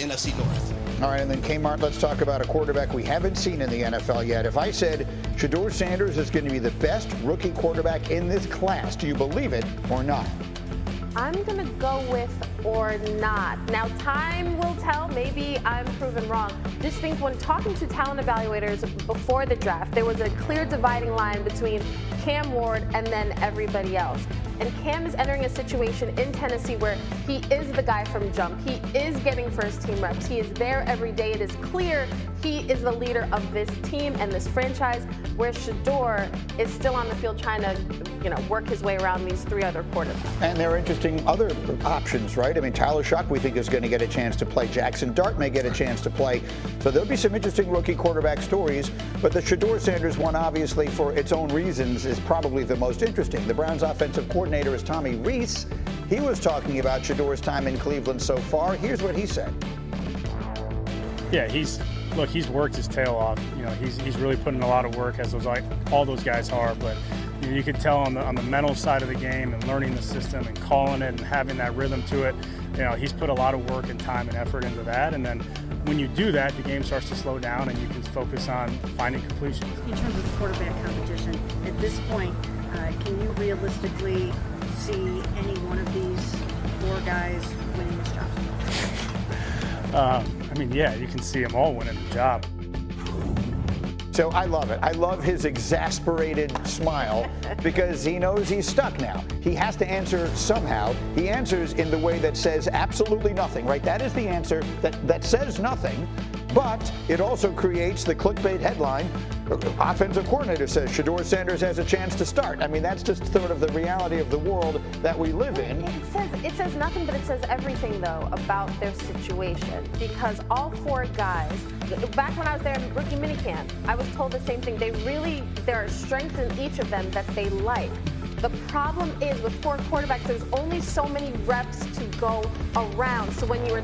NFC North. All right, and then Kmart, let's talk about a quarterback we haven't seen in the NFL yet. If I said Shedeur Sanders is going to be the best rookie quarterback in this class, do you believe it or not? I'm going to go with or not. Now, time will tell. Maybe I'm proven wrong. Just think when talking to talent evaluators before the draft, there was a clear dividing line between Cam Ward and then everybody else. And Cam is entering a situation in Tennessee where he is the guy from jump. He is getting first-team reps. He is there every day. It is clear he is the leader of this team and this franchise, where Shedeur is still on the field trying to, work his way around these three other quarterbacks. And there are interesting other options, right? I mean, Tyler Sharpe, we think, is going to get a chance to play. Jackson Dart may get a chance to play. So there'll be some interesting rookie quarterback stories. But the Shedeur Sanders one, obviously, for its own reasons, is probably the most interesting. The Browns' offensive coordinator is Tommy Rees. He was talking about Shedeur's time in Cleveland so far. Here's what he said. Yeah, he's worked his tail off. He's really putting a lot of work, as all those guys are. But you could tell on the mental side of the game and learning the system and calling it and having that rhythm to it. He's put a lot of work and time and effort into that. And then when you do that, the game starts to slow down and you can focus on finding completions. In terms of quarterback competition, at this point, can you realistically see any one of these four guys winning this job? Yeah, you can see them all winning the job. So I love it. I love his exasperated smile because he knows he's stuck now. He has to answer somehow. He answers in the way that says absolutely nothing, right? That is the answer that says nothing, but it also creates the clickbait headline. Offensive coordinator says Shedeur Sanders has a chance to start. I mean, that's just sort of the reality of the world that we live in. It says nothing, but it says everything, though, about their situation. Because all four guys, back when I was there in rookie minicamp, I was told the same thing. There are strengths in each of them that they like. The problem is with four quarterbacks, there's only so many reps to go around. So when you were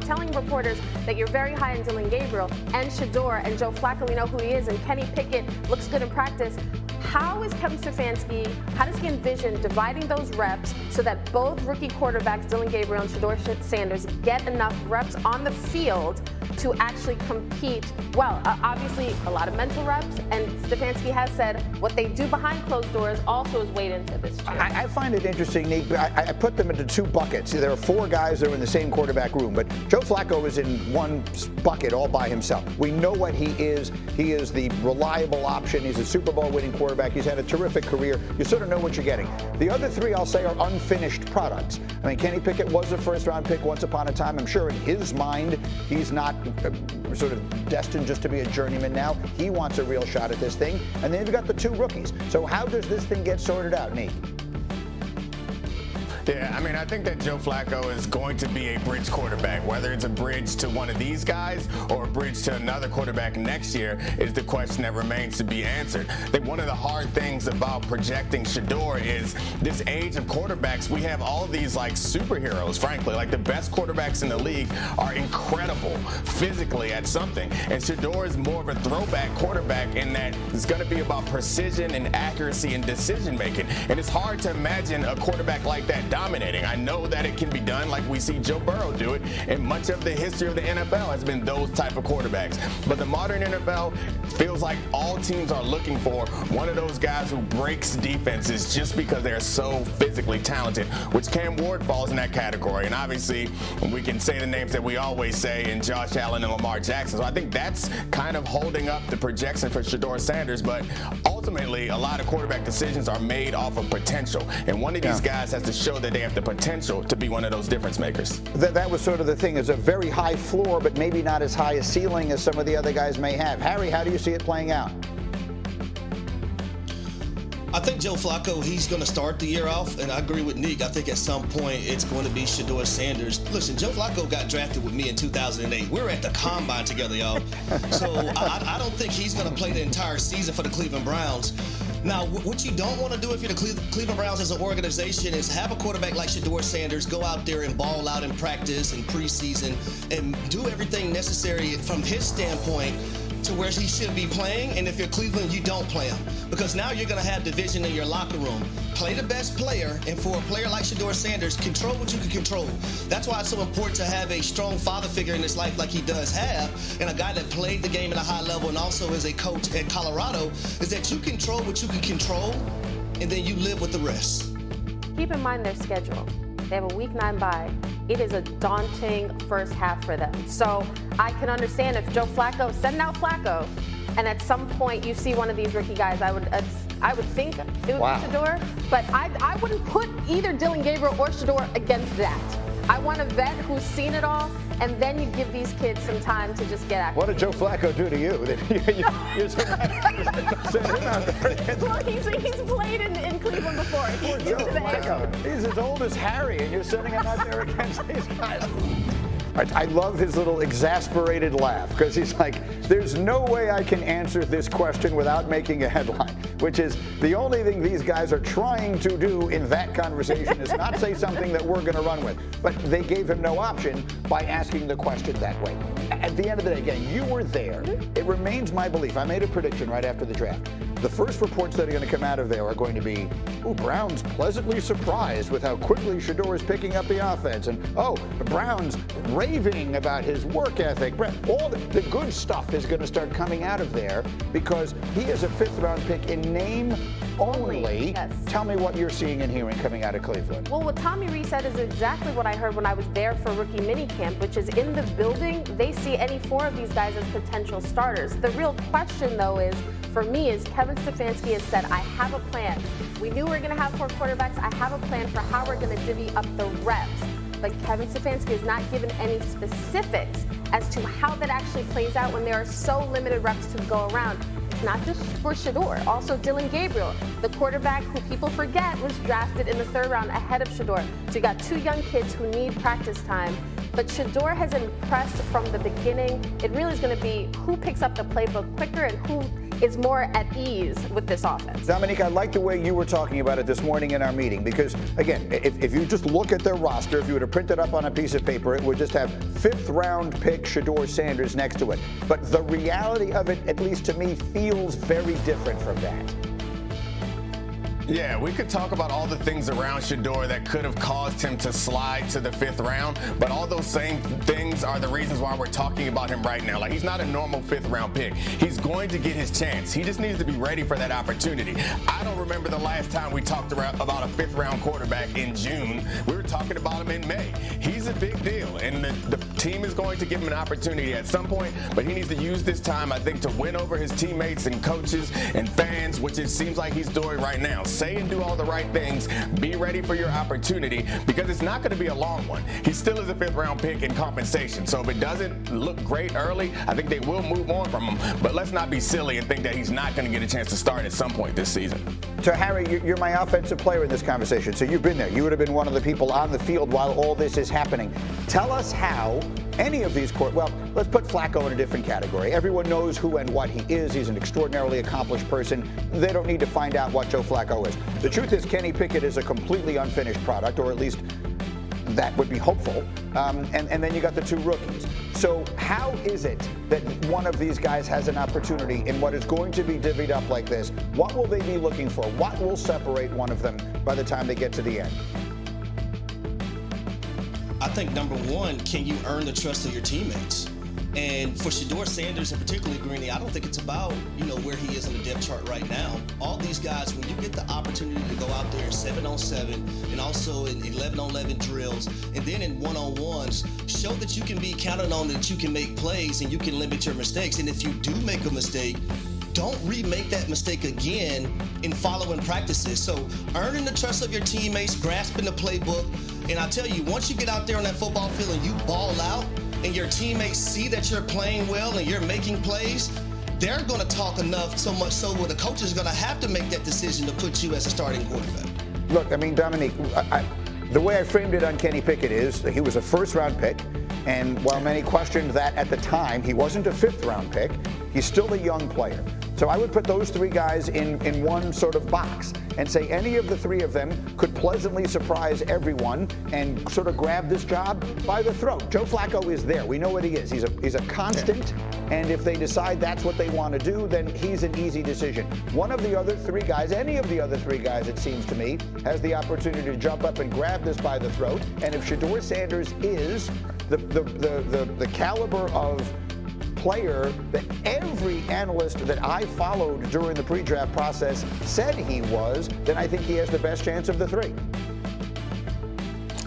telling reporters that you're very high on Dillon Gabriel and Shedeur and Joe Flacco, we know who he is, and Kenny Pickett looks good in practice, how is Kevin Stefanski, how does he envision dividing those reps so that both rookie quarterbacks, Dillon Gabriel and Shedeur Sanders, get enough reps on the field to actually compete well? Obviously, a lot of mental reps, and Stefanski has said what they do behind closed doors also is weighed into this too. I find it interesting, Nick. I put them into two buckets. There are four guys that are in the same quarterback room, but Joe Flacco is in one bucket all by himself. We know what he is. He is the reliable option. He's a Super Bowl winning quarterback. He's had a terrific career. You sort of know what you're getting. The other three, I'll say, are unfinished products. I mean, Kenny Pickett was a first-round pick once upon a time. I'm sure in his mind, he's not sort of destined just to be a journeyman now. He wants a real shot at this thing. And then you've got the two rookies. So how does this thing get sorted out, Nick? Yeah, I think that Joe Flacco is going to be a bridge quarterback. Whether it's a bridge to one of these guys or a bridge to another quarterback next year is the question that remains to be answered. I think one of the hard things about projecting Shedeur is this age of quarterbacks. We have all these superheroes, frankly. The best quarterbacks in the league are incredible physically at something. And Shedeur is more of a throwback quarterback in that it's going to be about precision and accuracy and decision making. And it's hard to imagine a quarterback like that dominating. I know that it can be done, like we see Joe Burrow do it, and much of the history of the NFL has been those type of quarterbacks. But the modern NFL feels like all teams are looking for one of those guys who breaks defenses just because they're so physically talented, which Cam Ward falls in that category. And obviously, we can say the names that we always say in Josh Allen and Lamar Jackson. So I think that's kind of holding up the projection for Shedeur Sanders. But ultimately, a lot of quarterback decisions are made off of potential. And one of these guys has to show that they have the potential to be one of those difference makers. That was sort of the thing. It's a very high floor, but maybe not as high a ceiling as some of the other guys may have. Harry, how do you see it playing out? I think Joe Flacco, he's going to start the year off, and I agree with Nick. I think at some point it's going to be Shedeur Sanders. Listen, Joe Flacco got drafted with me in 2008. We were at the Combine together, y'all. So I don't think he's going to play the entire season for the Cleveland Browns. Now, what you don't want to do if you're the Cleveland Browns as an organization is have a quarterback like Shedeur Sanders go out there and ball out in practice and preseason and do everything necessary from his standpoint to where he should be playing, and if you're Cleveland, you don't play him. Because now you're going to have division in your locker room. Play the best player, and for a player like Shedeur Sanders, control what you can control. That's why it's so important to have a strong father figure in his life like he does have, and a guy that played the game at a high level and also is a coach at Colorado, is that you control what you can control, and then you live with the rest. Keep in mind their schedule. They have a week 9 bye. It is a daunting first half for them. So I can understand if Joe Flacco, send out Flacco, and at some point you see one of these rookie guys, I would think it would be Shedeur, but I wouldn't put either Dillon Gabriel or Shedeur against that. I want a vet who's seen it all, and then you give these kids some time to just get active. What did Joe Flacco do to you? You're send him out there. Well, he's played in Cleveland before. Joe Flacco. He's as old as Harry, and you're sending him out there against these guys. I love his little exasperated laugh, because he's like, there's no way I can answer this question without making a headline, which is the only thing these guys are trying to do in that conversation is not say something that we're going to run with. But they gave him no option by asking the question that way. At the end of the day, again, you were there. It remains my belief. I made a prediction right after the draft. The first reports that are going to come out of there are going to be, Browns pleasantly surprised with how quickly Shedeur is picking up the offense. And, the Browns raving about his work ethic. All the good stuff is going to start coming out of there because he is a 5th-round pick in name only. Yes. Tell me what you're seeing and hearing coming out of Cleveland. Well, what Tommy Rees said is exactly what I heard when I was there for rookie minicamp, which is in the building, they see any 4 of these guys as potential starters. The real question, though, for me, is Kevin Stefanski has said, I have a plan. We knew we were going to have 4 quarterbacks. I have a plan for how we're going to divvy up the reps. But Kevin Stefanski has not given any specifics as to how that actually plays out when there are so limited reps to go around. It's not just for Shedeur, also Dillon Gabriel, the quarterback who people forget was drafted in the 3rd round ahead of Shedeur. So you got 2 young kids who need practice time. But Shedeur has impressed from the beginning. It really is going to be who picks up the playbook quicker and who is more at ease with this offense. Dominique, I like the way you were talking about it this morning in our meeting because, again, if you just look at their roster, if you were to print it up on a piece of paper, it would just have 5th-round pick Shedeur Sanders next to it. But the reality of it, at least to me, feels very different from that. Yeah, we could talk about all the things around Shedeur that could have caused him to slide to the 5th round, but all those same things are the reasons why we're talking about him right now. Like, he's not a normal 5th round pick. He's going to get his chance. He just needs to be ready for that opportunity. I don't remember the last time we talked about a 5th round quarterback in June. We were talking about him in May. He's a big deal, and the team is going to give him an opportunity at some point, but he needs to use this time, I think, to win over his teammates and coaches and fans, which it seems like he's doing right now. Say and do all the right things. Be ready for your opportunity because it's not going to be a long one. He still is a 5th round pick in compensation. So if it doesn't look great early, I think they will move on from him. But let's not be silly and think that he's not going to get a chance to start at some point this season. So, Harry, you're my offensive player in this conversation. So you've been there. You would have been one of the people on the field while all this is happening. Tell us how any of these let's put Flacco in a different category. Everyone knows who and what he is. He's an extraordinarily accomplished person. They don't need to find out what Joe Flacco is. The truth is Kenny Pickett is a completely unfinished product, or at least that would be hopeful. And then you got the 2 rookies. So how is it that one of these guys has an opportunity in what is going to be divvied up like this? What will they be looking for? What will separate one of them by the time they get to the end? I think number 1, can you earn the trust of your teammates? And for Shedeur Sanders and particularly Greeny, I don't think it's about, where he is on the depth chart right now. All these guys, when you get the opportunity to go out there 7-on-7 and also in 11-on-11 drills and then in 1-on-1s, show that you can be counted on, that you can make plays and you can limit your mistakes. And if you do make a mistake, don't remake that mistake again in following practices. So earning the trust of your teammates, grasping the playbook. And I tell you, once you get out there on that football field and you ball out and your teammates see that you're playing well and you're making plays, they're going to talk enough, so much so where the coach is going to have to make that decision to put you as a starting quarterback. Look, Dominique, the way I framed it on Kenny Pickett is that he was a 1st-round pick. And while many questioned that at the time, he wasn't a 5th-round pick. He's still a young player. So I would put those three guys in one sort of box and say any of the three of them could pleasantly surprise everyone and sort of grab this job by the throat. Joe Flacco is there. We know what he is. He's a constant, and if they decide that's what they want to do, then he's an easy decision. One of the other three guys, any of the other three guys, it seems to me, has the opportunity to jump up and grab this by the throat. And if Shedeur Sanders is the caliber of player that every analyst that I followed during the pre-draft process said he was, then I think he has the best chance of the three.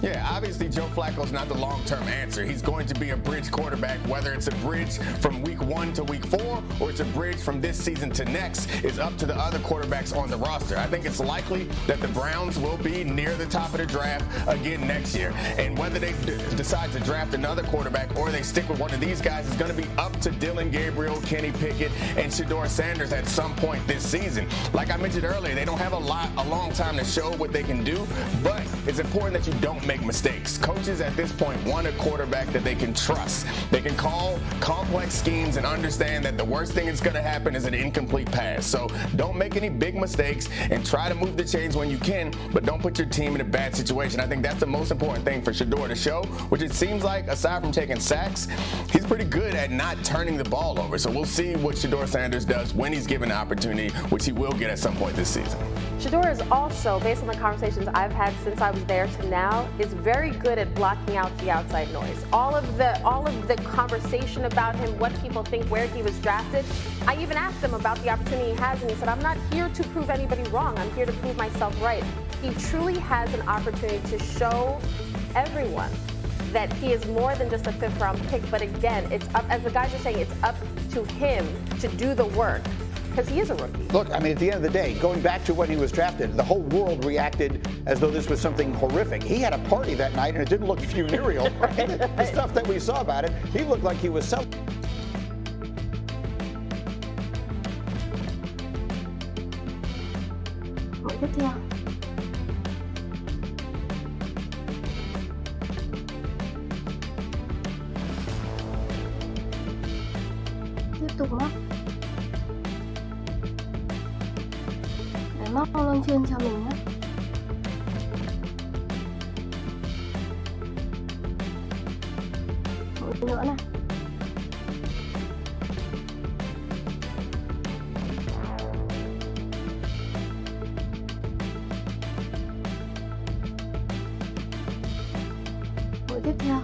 Yeah, obviously Joe Flacco's not the long-term answer. He's going to be a bridge quarterback, whether it's a bridge from week 1 to week 4 or it's a bridge from this season to next is up to the other quarterbacks on the roster. I think it's likely that the Browns will be near the top of the draft again next year. And whether they decide to draft another quarterback or they stick with one of these guys is going to be up to Dillon Gabriel, Kenny Pickett, and Shedeur Sanders at some point this season. Like I mentioned earlier, they don't have a long time to show what they can do, but it's important that you don't make mistakes. Coaches at this point want a quarterback that they can trust. They can call complex schemes and understand that the worst thing that's going to happen is an incomplete pass. So don't make any big mistakes and try to move the chains when you can, but don't put your team in a bad situation. I think that's the most important thing for Shedeur to show, which it seems like, aside from taking sacks, he's pretty good at not turning the ball over. So we'll see what Shedeur Sanders does when he's given the opportunity, which he will get at some point this season. Shedeur is also, based on the conversations I've had since I was there to now, is very good at blocking out the outside noise. All of the conversation about him, what people think, where he was drafted. I even asked him about the opportunity he has, and he said, I'm not here to prove anybody wrong. I'm here to prove myself right. He truly has an opportunity to show everyone that he is more than just a fifth-round pick. But again, it's up, as the guys are saying, it's up to him to do the work, because he is a rookie. Look, I mean, at the end of the day, going back to when he was drafted, the whole world reacted as though this was something horrific. He had a party that night, and it didn't look funereal. Right? The stuff that we saw about it, he looked like he was celebrating. Tiếp theo. Tiếp tục móc. Để móc luân phiên cho mình nhé. Một nữa này. Tiếp theo.